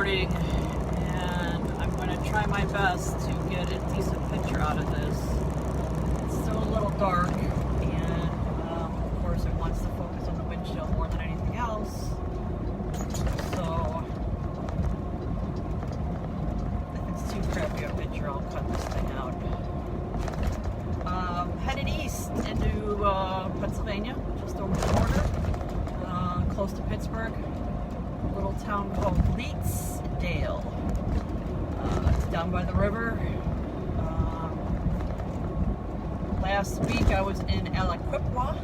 morning, and I'm going to try my best to get a decent picture out of this. It's still a little dark, and of course it wants to focus on the windshield more than anything else. So if it's too crappy a picture, I'll cut this thing out. Headed east into Pennsylvania, just over the border, close to Pittsburgh. A little town called Leetsdale. It's down by the river. Last week I was in Aliquippa,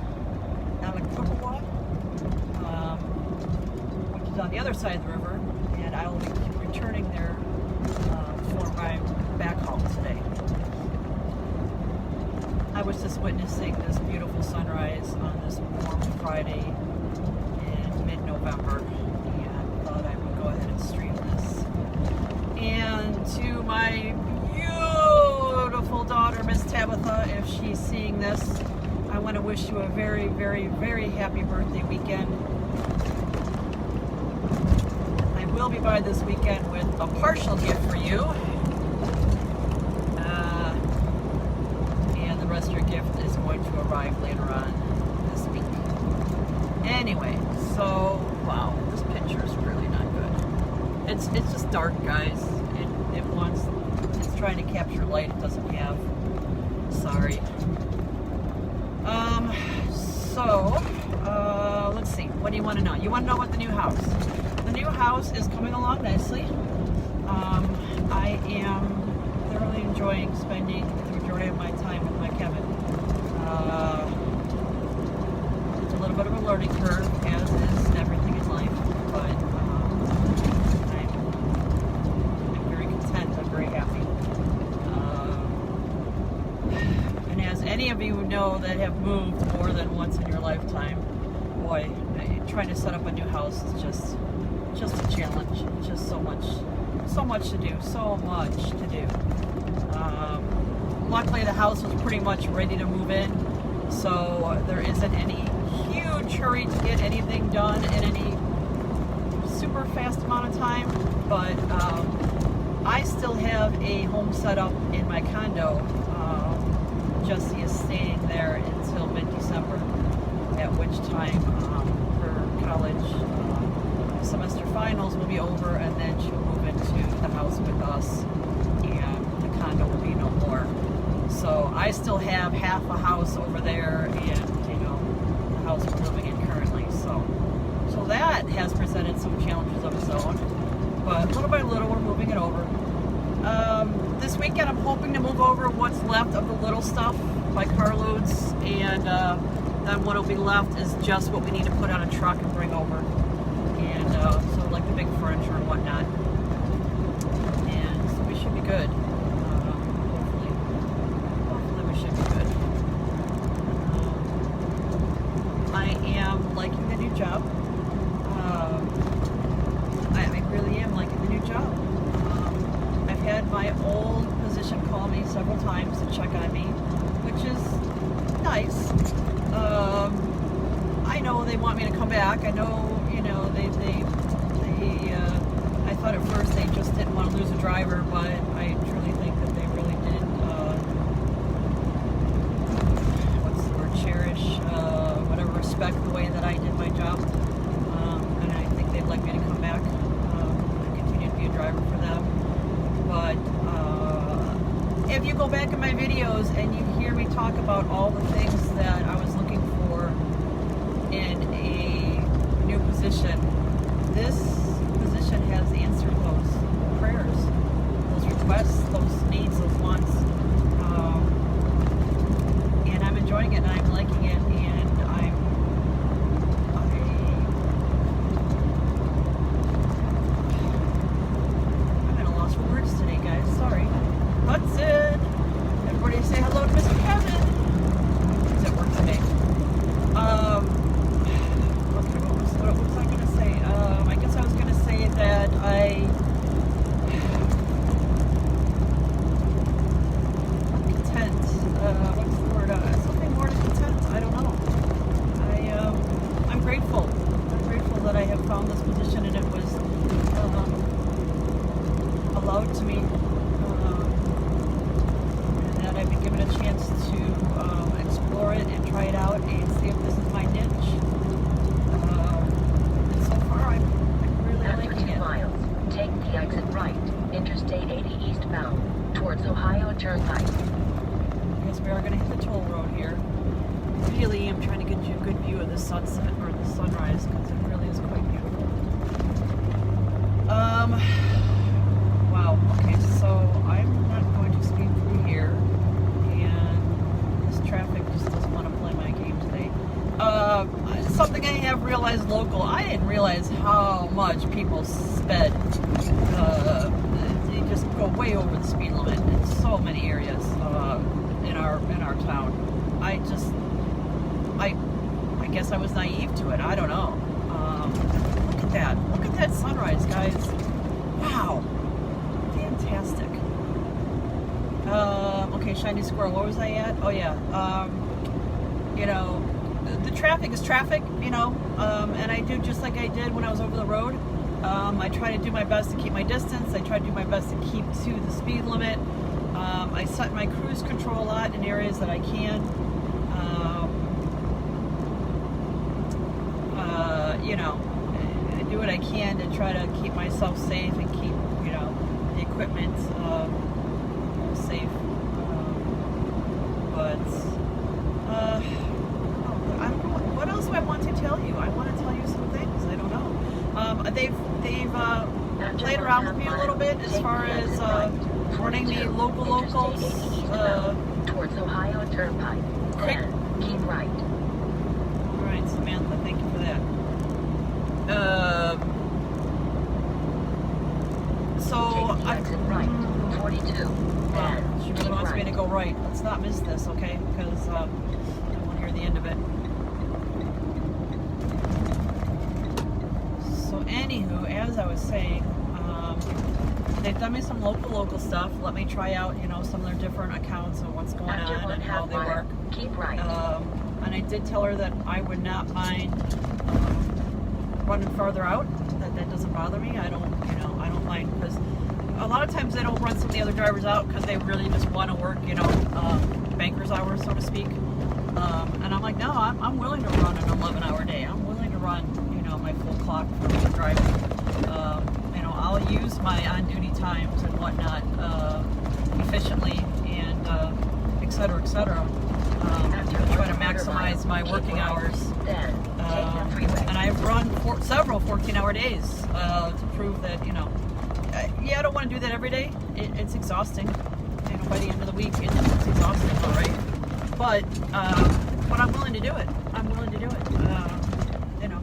which is on the other side of the river, and I will be returning there for my back haul today. I was just witnessing this beautiful sunrise on this warm Friday in mid-November, and thought I would go ahead and stream this. And to my beautiful daughter, Miss Tabitha, if she's seeing this, I want to wish you a very, very, very happy birthday weekend. I will be by this weekend with a partial gift for you. And the rest of your gift is going to arrive later on this week. Anyway, so, wow, this picture is really not good. It's just dark, guys. It's trying to capture light it doesn't have. Sorry. Let's see. What do you want to know? You want to know about the new house? The new house is coming along nicely. I am thoroughly enjoying spending the majority of my time with my Kevin. It's a little bit of a learning curve, as is everything in life, but I'm very content. I'm very happy. And as any of you know that have moved more than once in your lifetime, boy, trying to set up a new house is just a challenge. Just so much to do. Luckily, the house was pretty much ready to move in, so there isn't any huge hurry to get anything done in any super fast amount of time. But I still have a home set up in my condo. Jessie is staying there until mid-December, at which time her college semester finals will be over, and then she'll move into the house with us, and the condo will be no more. So I still have half a house over there, and the house we're living in currently. So that has presented some challenges of its own, but little by little we're moving it over. This weekend I'm hoping to move over what's left of the little stuff by carloads, and then what will be left is just what we need to put on a truck and bring over, and so like the big furniture and whatnot, and so we should be good. Hopefully we should be good. I am liking the new job. I really am liking the new job. I've had my old position call me several times to check on me, which is nice. I know they want me to come back. I know, I thought at first they just didn't want to lose a driver, but I truly think that they really did, cherish, respect the way that I did my job. And I think they'd like me to come back and continue to be a driver for them. But if you go back in my videos and you hear me talk about all the things that I was looking for in a new position, this position has answered those prayers, those requests, those needs, those wants. And I'm enjoying it, and I'm liking it, and I'm at a loss for words today, guys. Sorry. Hudson! Everybody say hello to Mr. Kevin! He's at work today. sunset or the sunrise because it really is quite beautiful. Wow. Okay, so I'm not going to speed through here, and this traffic just doesn't want to play my game today. Something I have realized local. I didn't realize how much people sped. They just go way over the speed limit in so many areas in our town. I guess I was naive to it. I don't know. Look at that. Look at that sunrise, guys. Wow. Fantastic. Okay, shiny squirrel. Where was I at? Oh yeah. You know, the traffic is traffic. You know, and I do just like I did when I was over the road. I try to do my best to keep my distance. I try to do my best to keep to the speed limit. I set my cruise control a lot in areas that I can. You know, I do what I can to try to keep myself safe and keep, you know, the equipment safe. But I don't know what else do I want to tell you. I want to tell you some things. I don't know. They've played around with me a little bit as far as running the locals. Towards Ohio Turnpike. Then keep right. All right, Samantha, thank you for that. Right, 42. She really wants me to go right. Let's not miss this, okay? Because I don't want to hear the end of it. So, anywho, as I was saying, they've done me some local stuff. Let me try out, you know, some of their different accounts and what's going on and how they work. Keep right. And I did tell her that I would not mind running farther out. That doesn't bother me. I don't mind, because a lot of times they don't run some of the other drivers out because they really just want to work, you know, banker's hours, so to speak. And I'm like, no, I'm willing to run an 11-hour day. I'm willing to run, you know, my full clock for driving. You know, I'll use my on-duty times and whatnot efficiently and et cetera, to try to maximize my working hours. And I've run several 14-hour days to prove that, you know, yeah, I don't want to do that every day. It's exhausting. You know, by the end of the week, it's exhausting, all right? But I'm willing to do it. I'm willing to do it. You know,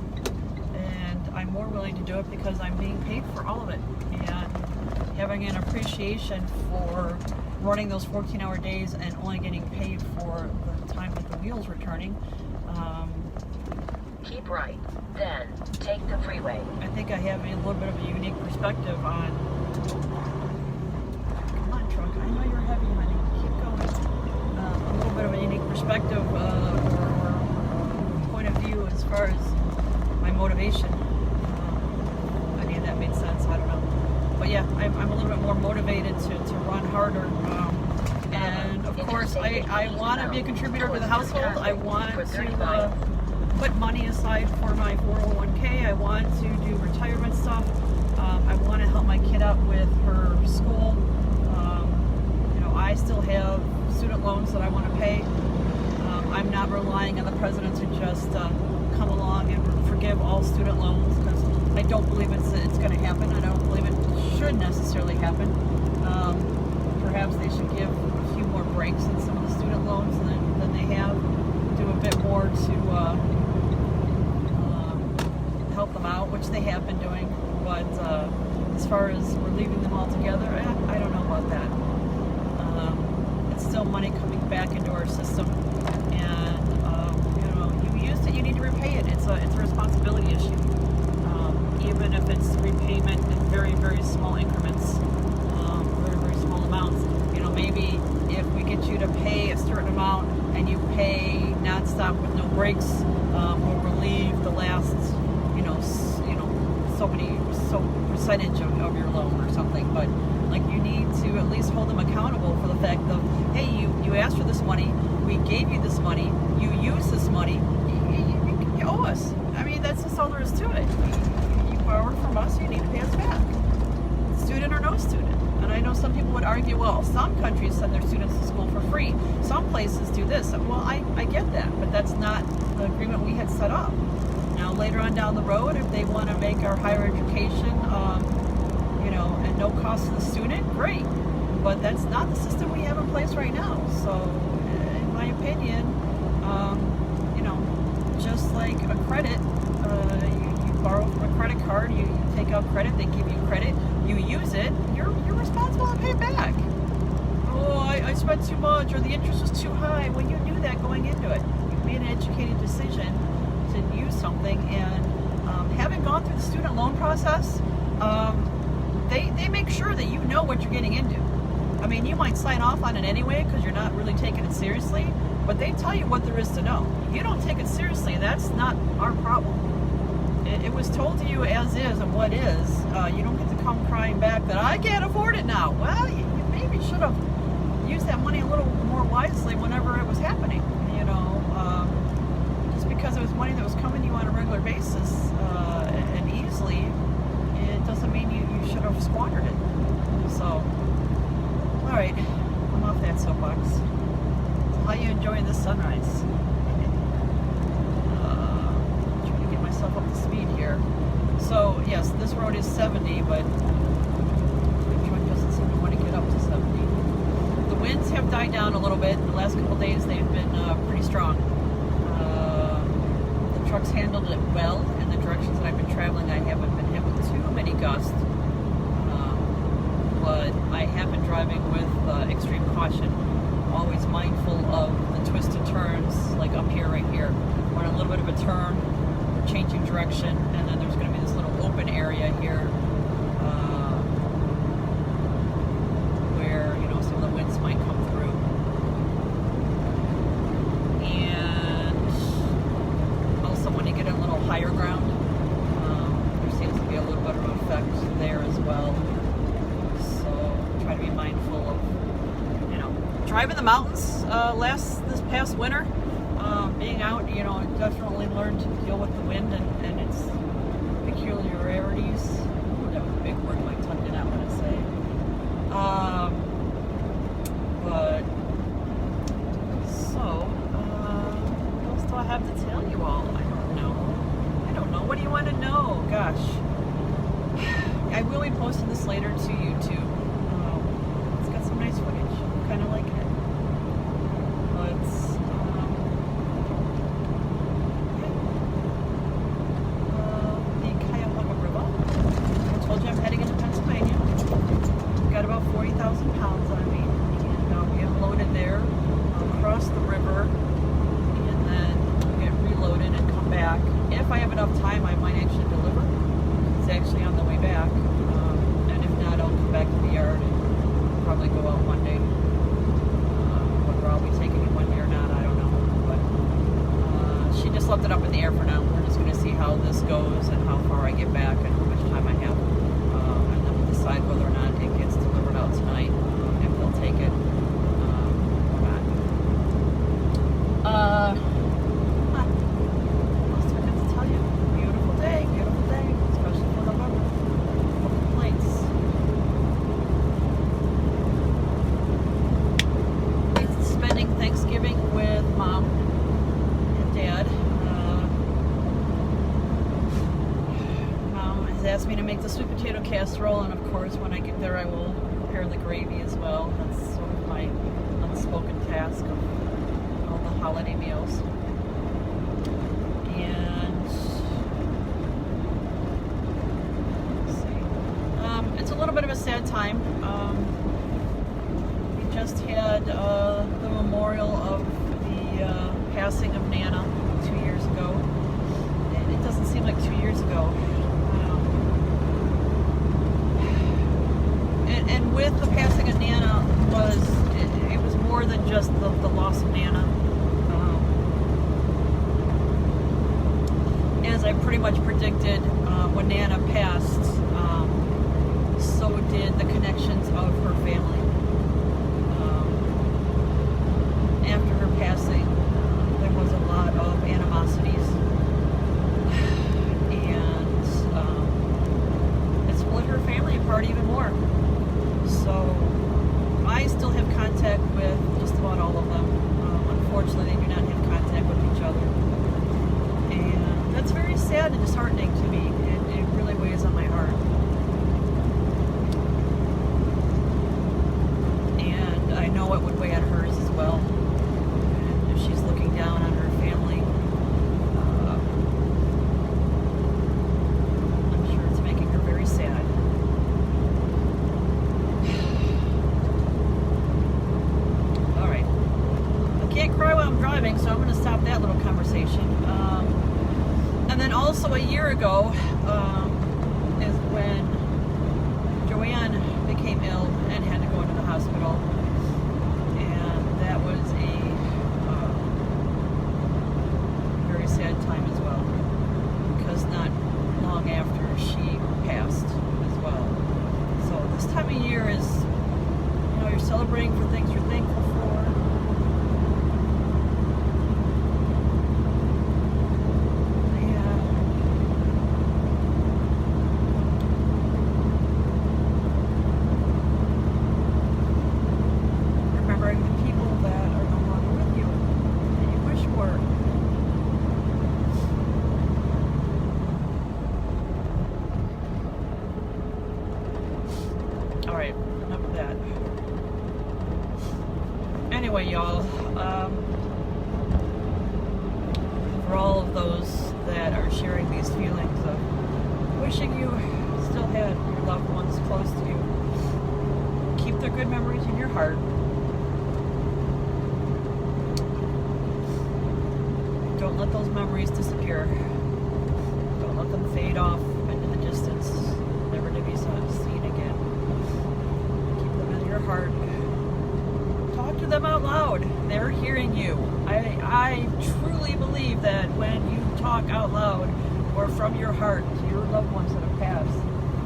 and I'm more willing to do it because I'm being paid for all of it, and having an appreciation for running those 14-hour days and only getting paid for the time that the wheels were turning. Keep right, then take the freeway. I think I have a little bit of a unique perspective on. Come on, truck. I know you're heavy, honey. Keep going. A little bit of a unique perspective or point of view as far as my motivation. I mean, that made sense. I don't know. But yeah, I'm a little bit more motivated to run harder. And of course, I want to be a contributor to the household. I want to put money aside for my 401k. I want to do retirement stuff. I want to help my kid out with her school. You know, I still have student loans that I want to pay. I'm not relying on the president to just come along and forgive all student loans, because I don't believe it's going to happen. I don't believe it should necessarily happen. Perhaps they should give a few more breaks in some of the student loans than they have. Do a bit more to help them out, which they have been doing. But as far as relieving them altogether, I don't know about that. It's still money coming back into our system, and you know, you used it, you need to repay it. It's a responsibility issue, even if it's repayment in very, very small increments, very, very small amounts. You know, maybe if we get you to pay a certain amount and you pay nonstop with no breaks, we'll relieve the last, so percentage of your loan or something. But like, you need to at least hold them accountable for the fact of, hey, you asked for this money, we gave you this money, you used this money, you owe us. I mean, that's just all there is to it. You borrowed from us, you need to pay us back, student or no student. And I know some people would argue argue, well, some countries send their students to school for free. Some places do this. Well, I get that, but that's not the agreement we had set up. Now, later on down the road, if they want to make our higher education, at no cost to the student, great. But that's not the system we have in place right now. So, in my opinion, just like a credit, you borrow from a credit card, you take out credit, they give you credit, you use it, you're responsible to pay it back. Oh, I spent too much, or the interest was too high. Well, you knew that going into it. You made an educated decision to use something, and having gone through the student loan process, they make sure that you know what you're getting into. I mean, you might sign off on it anyway because you're not really taking it seriously, but they tell you what there is to know. If you don't take it seriously, that's not our problem. It was told to you as is and what is. You don't get to come crying back that I can't afford it now. Well, you maybe should have used that money a little more wisely whenever it was happening. Just because it was money that was coming to you on a regular basis and easily, it doesn't mean you should have squandered it. So, all right, I'm off that soapbox. So how you enjoying this sunrise? Trying to get myself up to speed here. So yes, this road is 70, but the truck doesn't seem to want to get up to 70. The winds have died down a little bit. The last couple of days they've been pretty strong. The truck's handled it well. In the directions that I've been traveling, I haven't been hit with too many gusts. But I have been driving with extreme caution, always mindful of the twisted turns, like up here, right here. We're on a little bit of a turn, we're changing direction, and then there's going to be this little open area here where, some of the winds might come through. And also when you get a little higher ground, there seems to be a little bit of an effect there as well. Try to be mindful of, driving the mountains this past winter, being out, definitely learned to deal with the wind and its peculiarities. That was a big word, my tongue did not want to say. What else do I have to tell you all? I don't know. What do you want to know? Gosh. I will be posting this later to YouTube. It's got some nice footage. I'm kind of liking it. The Cuyahoga River. I told you I'm heading into Pennsylvania. I've got about 40,000 pounds on me. And I'll be unloaded there, across the river, and then get reloaded and come back. If I have enough time, I might actually deliver. It's actually on the way back. And if not, I'll come back to the yard and probably go out one day. Whether I'll be taking it one day or not, I don't know. But she just left it up in the air for now. We're just going to see how this goes and how far I get back and how much time I have. And then we'll decide whether or not it gets delivered out tonight, if they'll take it or not. What else do I have to tell you? Beautiful day, especially for November. No complaints. Spending Thanksgiving with Mom and Dad. Mom has asked me to make the sweet potato casserole, and of course when I get there I will prepare the gravy as well. That's sort of my unspoken task of all the holiday meals. And let's see. It's a little bit of a sad time. We just had the memorial of the passing of Nana 2 years ago. And it doesn't seem like 2 years ago. And with the passing of Nana it was more than just the loss of Nana. As I pretty much predicted, when Nana passed, so did the connections of her family. After her passing, there was a lot of animosities, and it split her family apart even more. So sad and disheartening to me. It really weighs on my heart. And I know it would weigh on hers as well. And if she's looking down on her family, I'm sure it's making her very sad. Alright. I can't cry while I'm driving, so I'm going to stop that little conversation. And then also a year ago is when Joanne became ill and had to go into the hospital. And that was a very sad time as well. Because not long after she passed as well. So this time of year is, you know, you're celebrating for things you're thankful for. Alright, enough of that. Anyway, y'all, for all of those that are sharing these feelings of wishing you still had your loved ones close to you, keep their good memories in your heart. Don't let those memories disappear. Don't let them fade off into the distance, never to be seen again. Keep them in your heart. Talk to them out loud. They're hearing you. I truly believe that when you talk out loud or from your heart to your loved ones that have passed,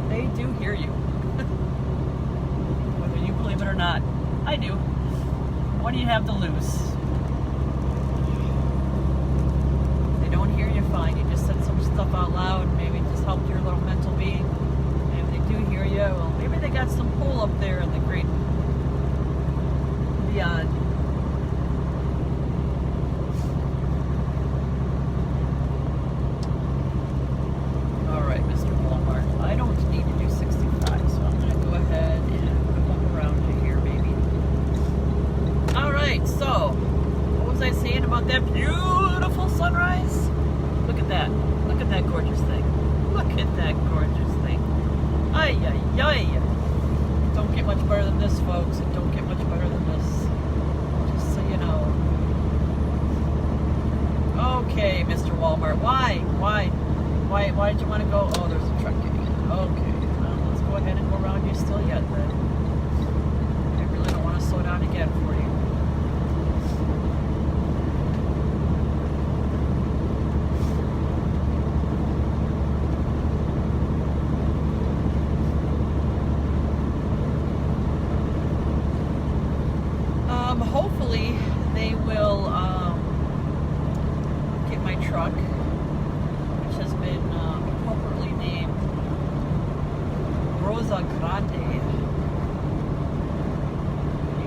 they do hear you. Whether you believe it or not, I do. What do you have to lose? Fine. You just said some stuff out loud, maybe it just helped your little mental being. And if they do hear you, well, maybe they got some pull up there in the great beyond. Alright, Mr. Walmart. I don't need to do 65, so I'm going to go ahead and come around to here, maybe. Alright, so, what was I saying about that beautiful sunrise? Look at that. Look at that gorgeous thing. Look at that gorgeous thing. Ay, ay, ay. Don't get much better than this, folks. It don't get much better than this. Just so you know. Okay, Mr. Walmart. Why? Why did you want to go? Oh, there's a truck getting in. Okay. Well, let's go ahead and go around you still yet, then. I really don't want to slow down again for you. Hopefully they will get my truck, which has been appropriately named Rosa Grande,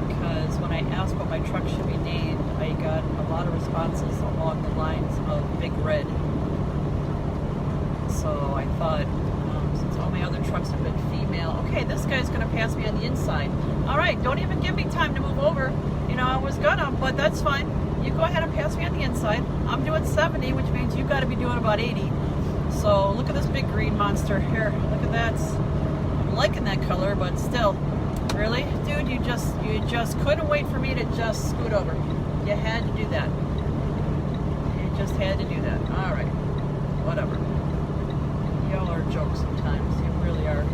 because when I asked what my truck should be named, I got a lot of responses along the lines of Big Red. So I thought, since all my other trucks have been female, okay, this guy's going to pass me on the inside. All right, don't even give me time to move over. You know, I was gonna, but that's fine. You go ahead and pass me on the inside. I'm doing 70, which means you got to be doing about 80. So look at this big green monster here. Look at that. I'm liking that color, but still, really, dude, you just couldn't wait for me to just scoot over. You had to do that. You just had to do that. All right, whatever. Y'all are jokes sometimes. You really are.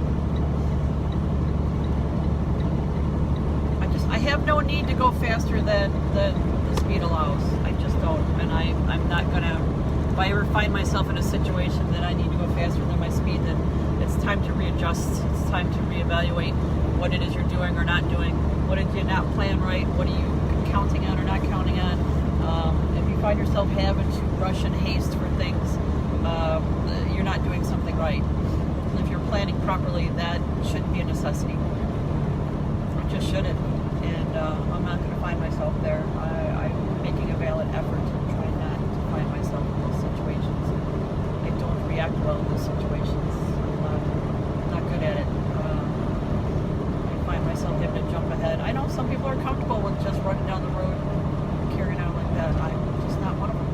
I have no need to go faster than the speed allows. I just don't. And I'm not going to, if I ever find myself in a situation that I need to go faster than my speed, then it's time to readjust. It's time to reevaluate what it is you're doing or not doing. What did you not plan right? What are you counting on or not counting on? If you find yourself having to rush and haste for things, you're not doing something right. If you're planning properly, that shouldn't be a necessity. It just shouldn't. And I'm not going to find myself there. I'm making a valid effort to try not to find myself in those situations. I don't react well in those situations. I'm not good at it. I find myself having to jump ahead. I know some people are comfortable with just running down the road, carrying out like that. I'm just not one of them.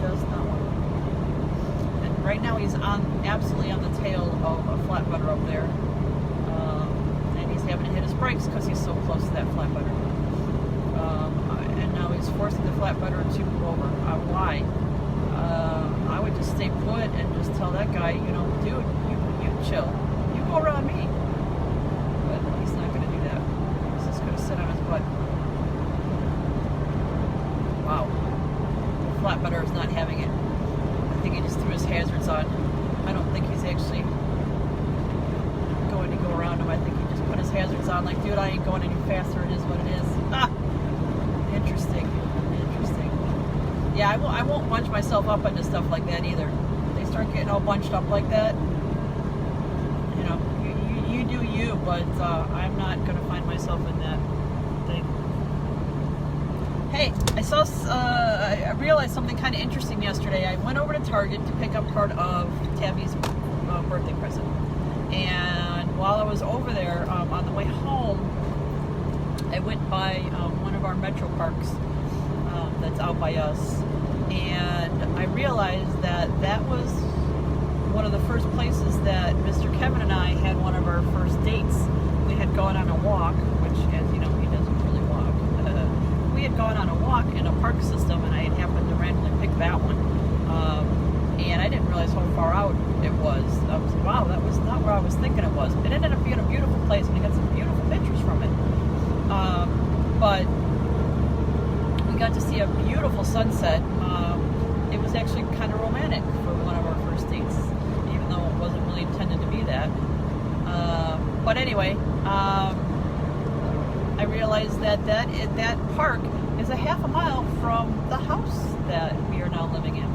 Just not one of them. And right now he's absolutely on the tail of a flatbedder up there. And he's having to hit his brakes because he's so close to that flatbedder. And now he's forcing the flatbedder to move over. Why? I would just stay put and just tell that guy, dude, you chill. You go around me. But he's not going to do that. He's just going to sit on his butt. Wow. The flatbedder is not having it. I think he just threw his hazards on. I don't think he's actually going to go around him. I think he just put his hazards on like, dude, I ain't going any faster. It is what it is. Interesting. Yeah, I won't bunch myself up into stuff like that either. If they start getting all bunched up like that, you do you, but I'm not going to find myself in that thing. Hey, I realized something kind of interesting yesterday. I went over to Target to pick up part of Tabby's birthday present. And while I was over there, on the way home, I went by one of our Metro Parks that's out by us, and I realized that was one of the first places that Mr. Kevin and I had one of our first dates. We had gone on a walk, which, as you know, he doesn't really walk. We had gone on a walk in a park system, and I had happened to randomly pick that one. And I didn't realize how far out it was. I was like, wow, that was not where I was thinking it was. It ended up being a beautiful place, and I got some beautiful pictures from it. But we got to see a beautiful sunset. It was actually kind of romantic for one of our first dates, even though it wasn't really intended to be that. But anyway, I realized that park is a half a mile from the house that we are now living in.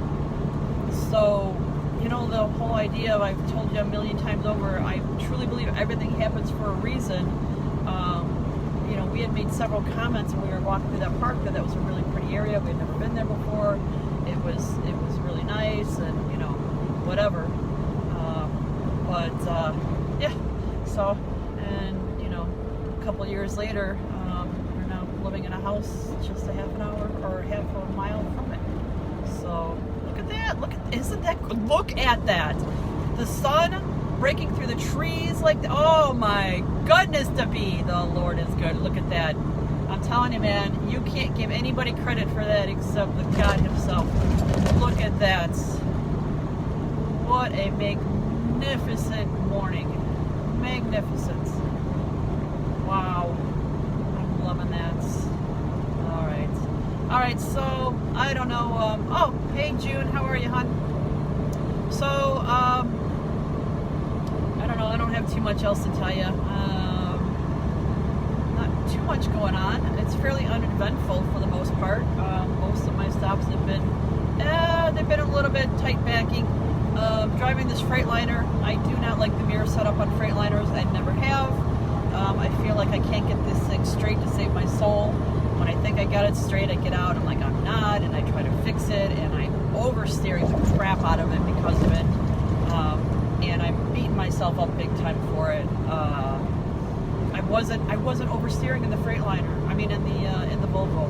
So, the whole idea of, I've told you a million times over, I truly believe everything happens for a reason. We had made several comments when we were walking through that park that was a really pretty area. We had never been there before. It was really nice, and whatever. Yeah. So, and a couple years later, we're now living in a house just a half an hour or half a mile from it. So look at that. Look at that. The sun breaking through the trees oh my goodness, the Lord is good. Look at that. I'm telling you, man, you can't give anybody credit for that except the God himself. Look at that. What a magnificent morning. Magnificent. Wow. I'm loving that. All right, so I don't know. Oh, hey June, how are you, hon? So, I don't know. I don't have too much else to tell you. Not too much going on. It's fairly uneventful for the most part. Most of my stops have been, they've been a little bit tight backing. Driving this Freightliner, I do not like the mirror setup on Freightliners. I never have. I feel like I can't get this thing straight to save my soul. When I think I got it straight, I get out, I'm like, I'm not, and I try to fix it, and I'm oversteering the crap out of it because of it. And I'm beating myself up big time for it. I wasn't oversteering in the Freightliner. I mean, in the Volvo.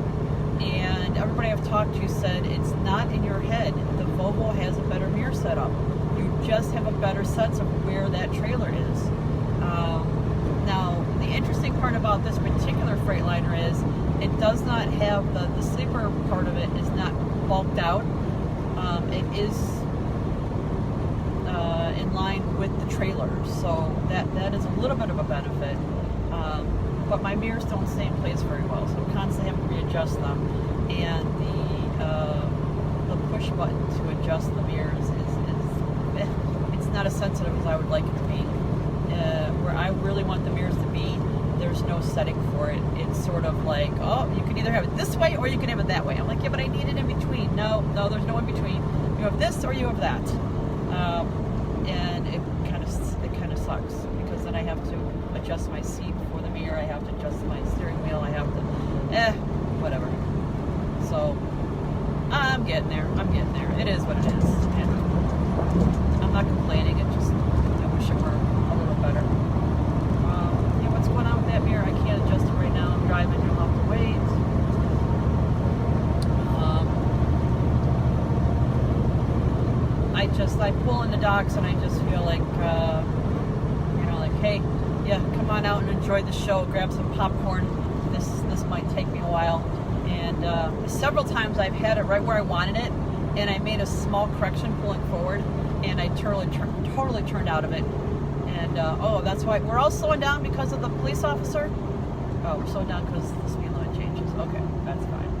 And everybody I've talked to said it's not in your head. The Volvo has a better mirror setup. You just have a better sense of where that trailer is. Now, the interesting part about this particular Freightliner is it does not have the sleeper part of it is not bulked out. It is in line with the trailer, so that is a little bit of a benefit. But my mirrors don't stay in place very well, so I constantly have to readjust them. And the push button to adjust the mirrors is it's not as sensitive as I would like it to be. Where I really want the mirrors to be, there's no setting for it. It's sort of like, oh, you can either have it this way or you can have it that way. I'm like, yeah, but I need it in between. No, there's no in between. You have this or you have that. And it kind of sucks because then I have to adjust my seat for the mirror. I have to adjust my steering wheel. I have to, whatever. So I'm getting there. It is what it is. And I'm just I pull in the docks and I just feel like, like, hey, yeah, come on out and enjoy the show. Grab some popcorn. This might take me a while. And several times I've had it right where I wanted it, and I made a small correction pulling forward, and I totally turned out of it. And oh, that's why we're all slowing down because of the police officer. Oh, we're slowing down because the speed limit changes. Okay, that's fine.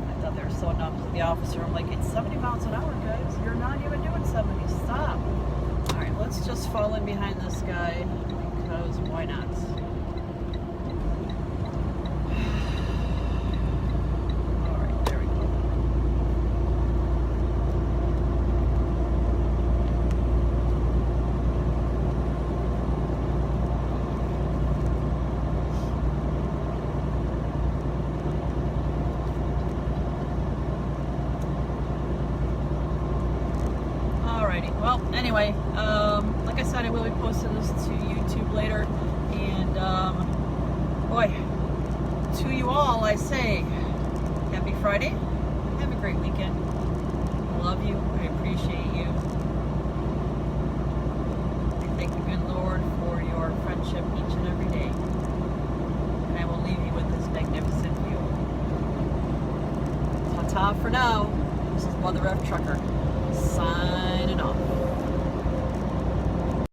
I thought they were slowing down because of the officer. I'm like, it's 70 miles an hour, guys. You're not even doing 70. Stop. All right, let's just fall in behind this guy because why not? All right, there we go. Alrighty, well, anyway, like I said, I will be posting this to YouTube later, and, boy, to you all, I say, happy Friday, have a great weekend, I love you, I appreciate you, I thank the good Lord for your friendship each and every day, and I will leave you with this magnificent view. Ta-ta for now, this is Mother F Trucker, signing off.